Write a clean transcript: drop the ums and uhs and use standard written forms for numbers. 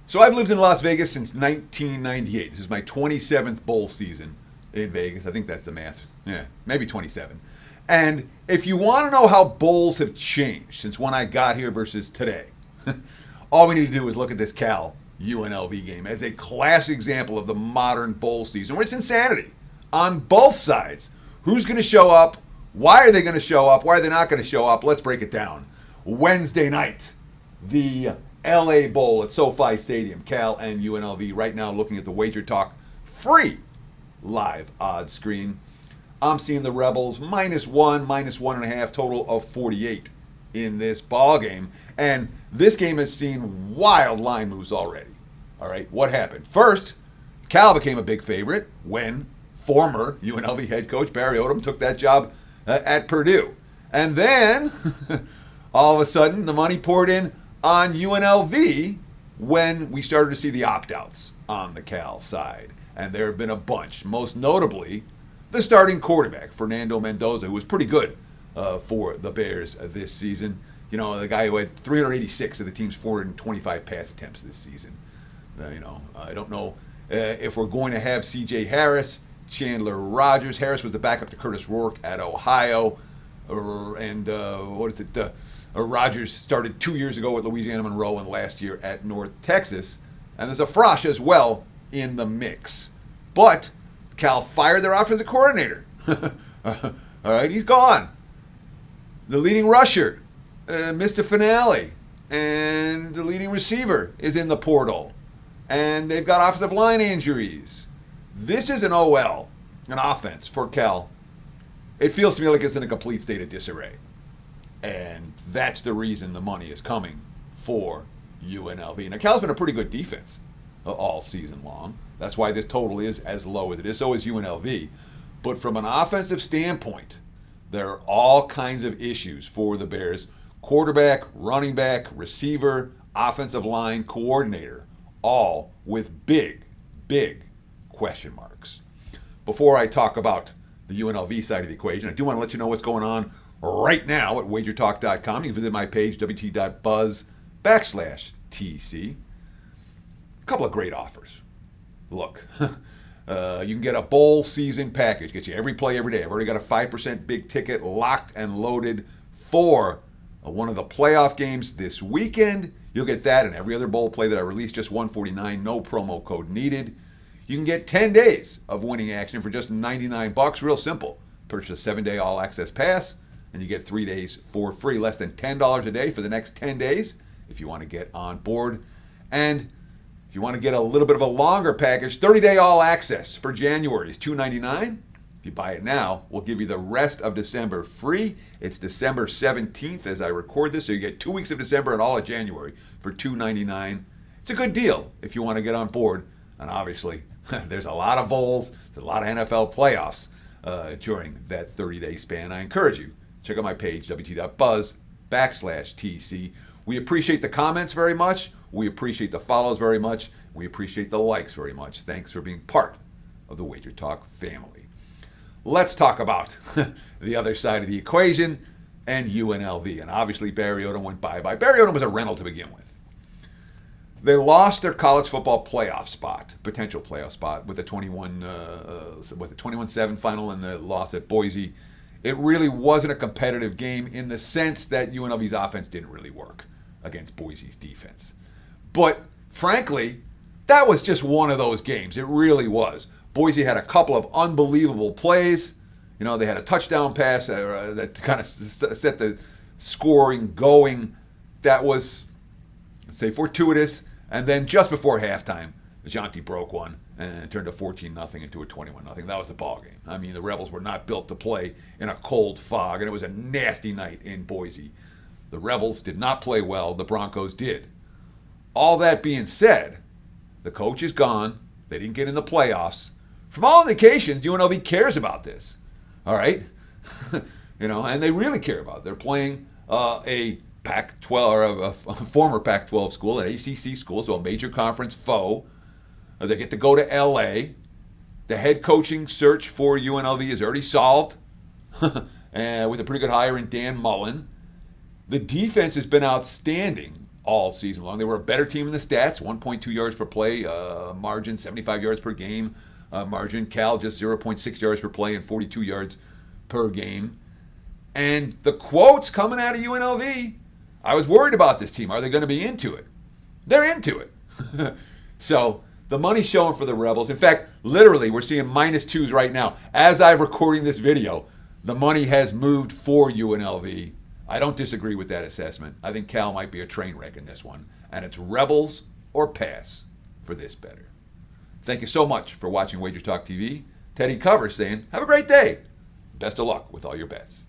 So I've lived in Las Vegas since 1998. This is my 27th bowl season in Vegas. I think that's the math. Yeah, maybe 27. And if you want to know how bowls have changed since when I got here versus today, all we need to do is look at this Cal UNLV game as a classic example of the modern bowl season, where it's insanity on both sides. Who's going to show up? Why are they going to show up? Why are they not going to show up? Let's break it down. Wednesday night, the LA Bowl at SoFi Stadium, Cal and UNLV. Right now, looking at the WagerTalk free live odds screen. I'm seeing the Rebels -1, -1.5, total of 48 in this ball game. And this game has seen wild line moves already. All right, what happened? First, Cal became a big favorite when former UNLV head coach Barry Odom took that job at Purdue. And then, all of a sudden, the money poured in on UNLV when we started to see the opt-outs on the Cal side. And there have been a bunch, most notably the starting quarterback, Fernando Mendoza, who was pretty good for the Bears this season. You know, the guy who had 386 of the team's 425 pass attempts this season. I don't know if we're going to have C.J. Harris, Chandler Rogers. Harris was the backup to Curtis Rourke at Ohio. Rogers started 2 years ago at Louisiana Monroe and last year at North Texas. And there's a Frosh as well in the mix. But Cal fired their offensive coordinator. All right, he's gone. The leading rusher missed a finale. And the leading receiver is in the portal. And they've got offensive line injuries. This is an OL, an offense for Cal. It feels to me like it's in a complete state of disarray. And that's the reason the money is coming for UNLV. Now, Cal's been a pretty good defense all season long. That's why this total is as low as it is. So is UNLV. But from an offensive standpoint, there are all kinds of issues for the Bears. Quarterback, running back, receiver, offensive line, coordinator, all with big, big question marks. Before I talk about the UNLV side of the equation, I do want to let you know what's going on right now at WagerTalk.com. You can visit my page, wt.buzz/TC. A couple of great offers. Look, you can get a bowl season package. Gets you every play every day. I've already got a 5% big ticket locked and loaded for one of the playoff games this weekend. You'll get that and every other bowl play that I released, just $149, no promo code needed. You can get 10 days of winning action for just $99. Real simple. Purchase a 7-day all-access pass, and you get 3 days for free. Less than $10 a day for the next 10 days if you want to get on board. And if you want to get a little bit of a longer package, 30-day all-access for January is $299. If you buy it now, we'll give you the rest of December free. It's December 17th as I record this, so you get 2 weeks of December and all of January for $299. It's a good deal if you want to get on board. And obviously, there's a lot of bowls, there's a lot of NFL playoffs during that 30-day span. I encourage you, check out my page, wt.buzz/TC. We appreciate the comments very much. We appreciate the follows very much. We appreciate the likes very much. Thanks for being part of the Wager Talk family. Let's talk about the other side of the equation and UNLV. And obviously, Barry Odom went bye-bye. Barry Odom was a rental to begin with. They lost their college football playoff spot, potential playoff spot, with a 21-7 final and the loss at Boise. It really wasn't a competitive game in the sense that UNLV's offense didn't really work against Boise's defense. But frankly, that was just one of those games. It really was. Boise had a couple of unbelievable plays. You know, they had a touchdown pass that kind of set the scoring going. That was, let's say, fortuitous. And then just before halftime, Jonty broke one and it turned a 14-0 into a 21-0. That was the ball game. I mean, the Rebels were not built to play in a cold fog, and it was a nasty night in Boise. The Rebels did not play well. The Broncos did. All that being said, the coach is gone. They didn't get in the playoffs. From all indications, UNLV cares about this. All right? And they really care about it. They're playing a Pac-12 or a former Pac-12 school, an ACC school, so a major conference foe. They get to go to LA. The head coaching search for UNLV is already solved with a pretty good hire in Dan Mullen. The defense has been outstanding all season long. They were a better team in the stats, 1.2 yards per play margin, 75 yards per game margin. Cal just 0.6 yards per play and 42 yards per game. And the quotes coming out of UNLV, I was worried about this team. Are they going to be into it? They're into it. So the money's showing for the Rebels. In fact, literally, we're seeing -2s right now. As I'm recording this video, the money has moved for UNLV. I don't disagree with that assessment. I think Cal might be a train wreck in this one. And it's Rebels or pass for this bettor. Thank you so much for watching WagerTalk TV. Teddy Covers saying, have a great day. Best of luck with all your bets.